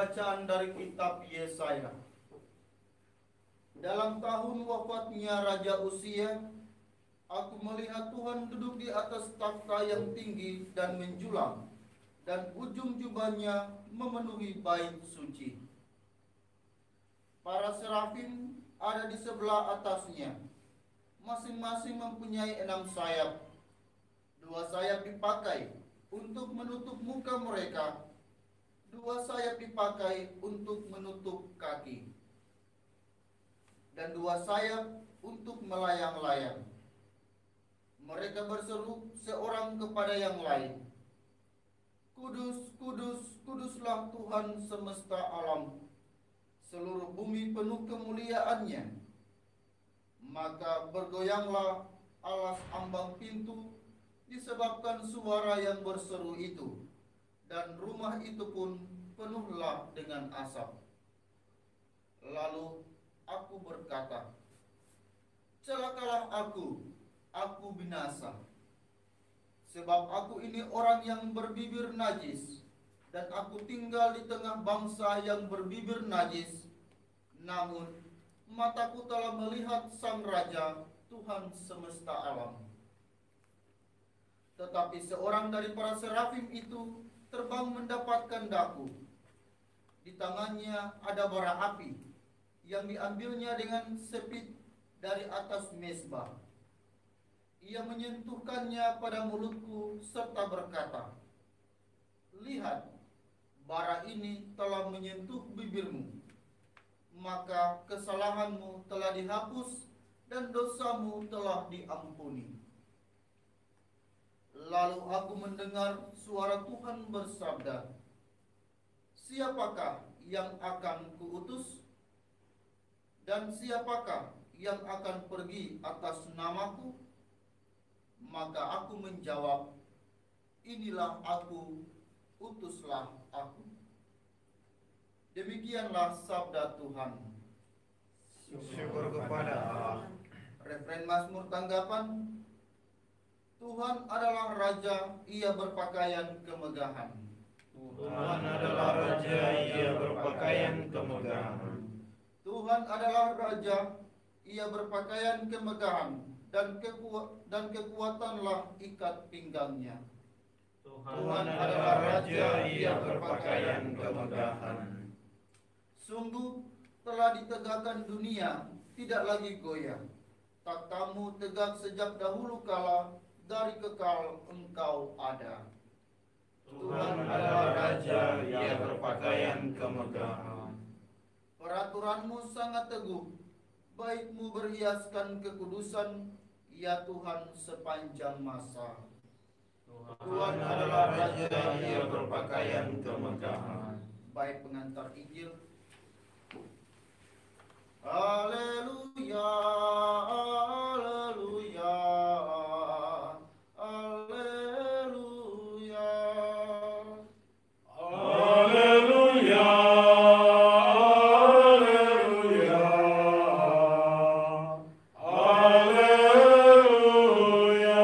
Pembacaan dari kitab Yesaya. Dalam tahun wafatnya Raja Uzia, aku melihat Tuhan duduk di atas takhta yang tinggi dan menjulang, dan ujung jubahnya memenuhi bait suci. Para serafim ada di sebelah atasnya, masing-masing mempunyai 6 sayap. 2 sayap dipakai untuk menutup muka mereka, 2 sayap dipakai untuk menutup kaki, dan 2 sayap untuk melayang-layang. Mereka berseru seorang kepada yang lain, Kudus, kudus, kuduslah Tuhan semesta alam, seluruh bumi penuh kemuliaan-Nya. Maka bergoyanglah alas ambang pintu disebabkan suara yang berseru itu, dan rumah itu pun penuhlah dengan asap. Lalu aku berkata, celakalah aku binasa. Sebab aku ini orang yang berbibir najis, dan aku tinggal di tengah bangsa yang berbibir najis. Namun mataku telah melihat Sang Raja, Tuhan semesta alam. Tetapi seorang dari para serafim itu terbang mendapatkan daku. Di tangannya ada bara api yang diambilnya dengan sepit dari atas mezbah. Ia menyentuhkannya pada mulutku serta berkata, lihat, bara ini telah menyentuh bibirmu, maka kesalahanmu telah dihapus dan dosamu telah diampuni. Lalu aku mendengar suara Tuhan bersabda, siapakah yang akan kuutus? Dan siapakah yang akan pergi atas namaku? Maka aku menjawab, inilah aku, utuslah aku. Demikianlah sabda Tuhan. Syukur kepada Allah. Referen Mazmur tanggapan, Tuhan adalah Raja, ia berpakaian kemegahan. Tuhan adalah Raja, ia berpakaian kemegahan. Tuhan adalah Raja, ia berpakaian kemegahan, dan kekuatanlah ikat pinggangnya. Tuhan adalah Raja, ia berpakaian kemegahan. Sungguh telah ditegakkan dunia, tidak lagi goyah. Takhtamu tegak sejak dahulu kala, dari kekal engkau ada. Tuhan adalah Raja, ia berpakaian kemegahan. Peraturanmu sangat teguh, baitmu berhiaskan kekudusan, ya Tuhan sepanjang masa. Tuhan adalah Raja, ia berpakaian kemegahan. Bait pengantar Injil. Haleluya, haleluya, haleluya. Haleluya, haleluya, haleluya.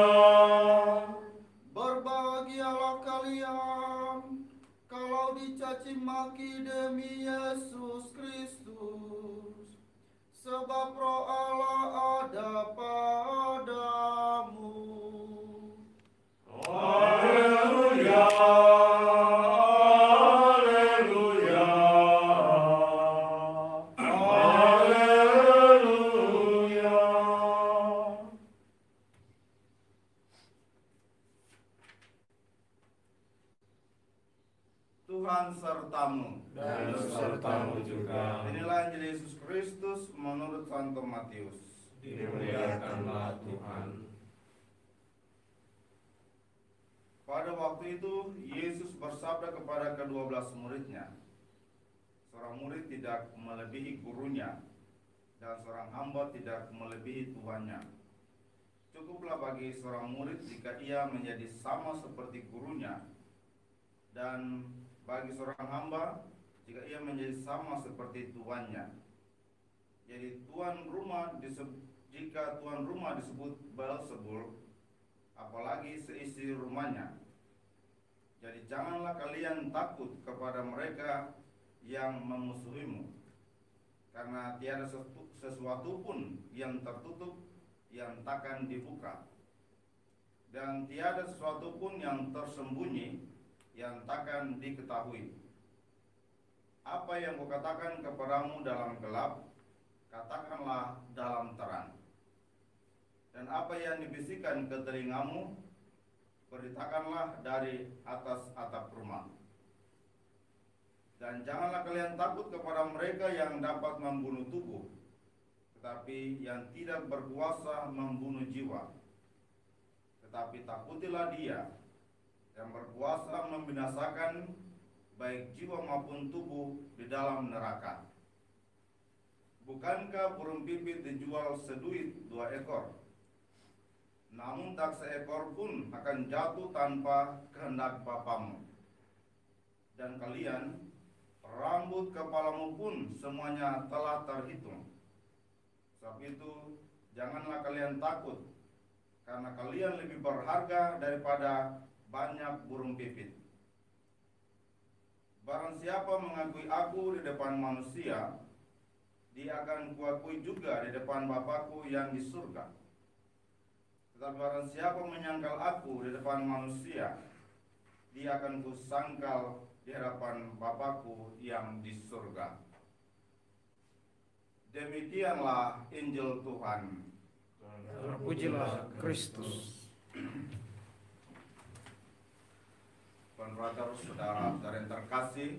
Berbahagialah kalian kalau dicaci maki demi Yesus Kristus, sebab Roh Allah ada padamu. Haleluya, haleluya, haleluya. Tuhan sertamu. Dan sertamu juga. Inilah Injil Yesus Kristus menurut Santo Matius. Dimuliakanlah Tuhan. Pada waktu itu Yesus bersabda kepada ke-12 muridnya, seorang murid tidak melebihi gurunya, dan seorang hamba tidak melebihi tuannya. Cukuplah bagi seorang murid jika ia menjadi sama seperti gurunya, dan bagi seorang hamba jika ia menjadi sama seperti tuannya. Jadi jika tuan rumah disebut Beelzebul, apalagi seisi rumahnya. Jadi janganlah kalian takut kepada mereka, yang memusuhimu, karena tiada sesuatu pun yang tertutup yang takkan dibuka, dan tiada sesuatu pun yang tersembunyi yang takkan diketahui. Apa yang kukatakan kepadamu dalam gelap, katakanlah dalam terang. Dan apa yang dibisikkan ke telingamu, beritakanlah dari atas atap rumah. Dan janganlah kalian takut kepada mereka yang dapat membunuh tubuh, tetapi yang tidak berkuasa membunuh jiwa. Tetapi takutilah Dia yang berkuasa membinasakan baik jiwa maupun tubuh di dalam neraka. Bukankah burung pipit dijual seduit 2 ekor? Namun tak seekor pun akan jatuh tanpa kehendak Bapamu. Dan kalian, rambut kepalamu pun semuanya telah terhitung. Sebab itu, janganlah kalian takut, karena kalian lebih berharga daripada banyak burung pipit. Barang siapa mengakui aku di depan manusia, dia akan kuakui juga di depan Bapakku yang di surga. Tetapi barang siapa menyangkal aku di depan manusia, dia akan kusangkal di hadapan Bapakku yang di surga. Demikianlah Injil Tuhan. Terpujilah Kristus. Brother, saudara-saudara yang terkasih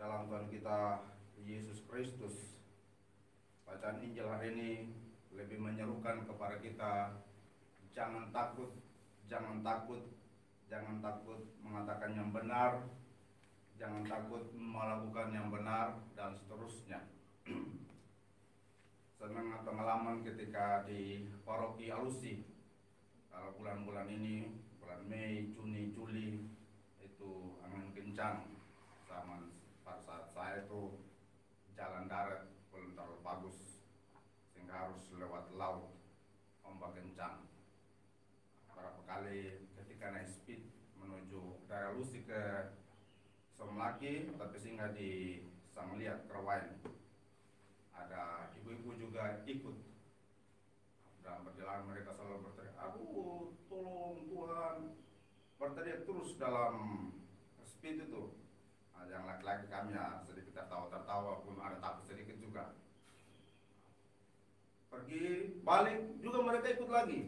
dalam Tuhan kita Yesus Kristus, bacaan Injil hari ini lebih menyerukan kepada kita, jangan takut, jangan takut, jangan takut mengatakan yang benar, jangan takut melakukan yang benar, dan seterusnya. Senang pengalaman ketika di paroki Alusi, kalau bulan-bulan ini, bulan Mei, Juni, Juli, itu angin kencang. Pada saat saya itu jalan darat belum terlalu bagus, sehingga harus lewat laut, ombak kencang. Beberapa kali ketika naik speed menuju dari Alusi ke Somlaki, tapi sehingga bisa melihat Kerwain. Ada ibu-ibu juga ikut. Dalam perjalanan mereka selalu berteriak, aduh tolong Tuhan, berteriak terus dalam speed itu. Nah, yang laki-laki kami ya sedikit tertawa pun ada takut sedikit juga. Pergi balik juga mereka ikut lagi.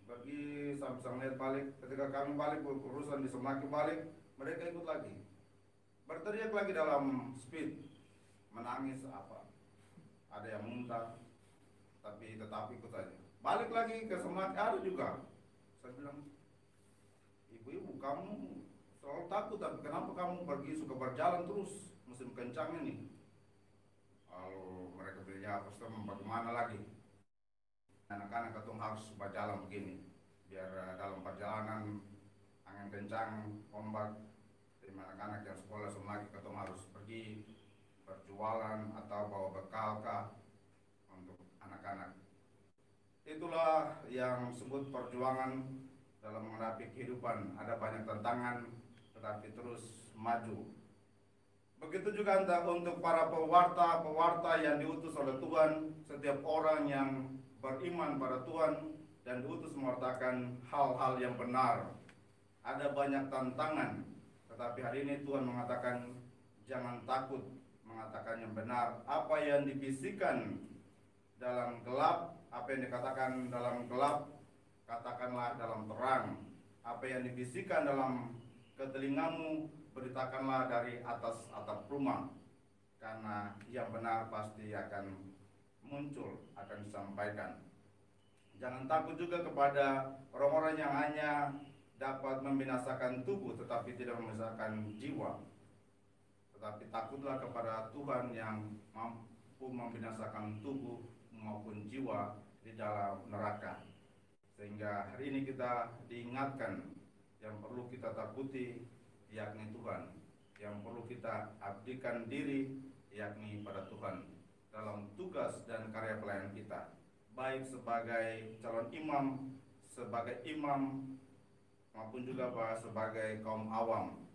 Pergi sampai melihat balik, ketika kami balik urusan di Semlaki balik, mereka ikut lagi. Berteriak lagi dalam speed, menangis apa. Ada yang muntah, tapi tetap ikut aja. Balik lagi ke Semlaki ada juga. Saya bilang, ibu-ibu kamu selalu takut, tapi kenapa kamu pergi suka berjalan terus musim kencang ini? Lalu mereka bilang, ya bagaimana lagi? Anak-anak ketung harus berjalan begini, biar dalam perjalanan angin kencang, ombak, anak-anak yang sekolah semua ketung harus pergi berjualan atau bawa bekal kah untuk anak-anak. Itulah yang disebut perjuangan dalam menghadapi kehidupan. Ada banyak tantangan, tetapi terus maju. Begitu juga untuk para pewarta yang diutus oleh Tuhan, setiap orang yang beriman pada Tuhan dan diutus mewartakan hal-hal yang benar. Ada banyak tantangan, tetapi hari ini Tuhan mengatakan jangan takut mengatakan yang benar. Apa yang dibisikkan dalam gelap, apa yang dikatakan dalam gelap, katakanlah dalam terang. Apa yang dibisikkan dalam ketelingamu, beritakanlah dari atas atap rumah. Karena yang benar pasti akan muncul, akan disampaikan. Jangan takut juga kepada orang-orang yang hanya dapat membinasakan tubuh tetapi tidak membinasakan jiwa. Tetapi takutlah kepada Tuhan yang mampu membinasakan tubuh maupun jiwa di dalam neraka. Sehingga hari ini kita diingatkan yang perlu kita takuti yakni Tuhan, yang perlu kita abdikan diri yakni pada Tuhan dalam tugas dan karya pelayanan kita, baik sebagai calon imam, sebagai imam, maupun juga sebagai kaum awam.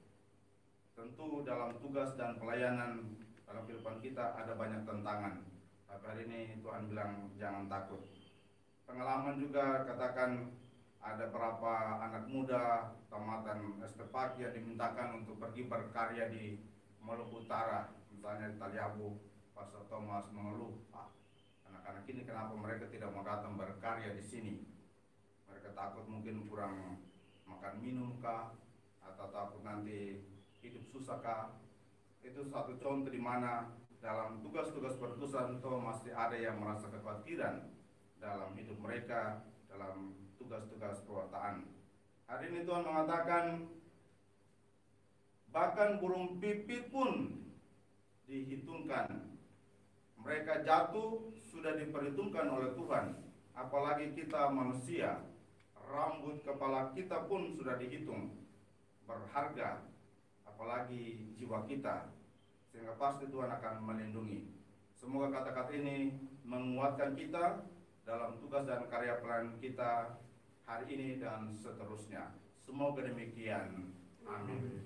Tentu dalam tugas dan pelayanan dalam kehidupan kita ada banyak tantangan. Tapi hari ini Tuhan bilang jangan takut. Pengalaman juga katakan ada beberapa anak muda tamatan STPAK yang dimintakan untuk pergi berkarya di Maluku Utara, misalnya di Taliabu. Pastor Thomas mengeluh, anak-anak ini kenapa mereka tidak mau datang berkarya di sini? Mereka takut mungkin kurang makan minum kah, atau takut nanti hidup susah kah. Itu satu contoh di mana dalam tugas-tugas perutusan itu masih ada yang merasa kekhawatiran dalam hidup mereka, dalam tugas-tugas pewartaan. Hari ini Tuhan mengatakan bahkan burung pipit pun dihitungkan. Mereka jatuh sudah diperhitungkan oleh Tuhan. Apalagi kita manusia, rambut kepala kita pun sudah dihitung, berharga. Apalagi jiwa kita, sehingga pasti Tuhan akan melindungi. Semoga kata-kata ini menguatkan kita dalam tugas dan karya pelayanan kita hari ini dan seterusnya. Semoga demikian. Amin.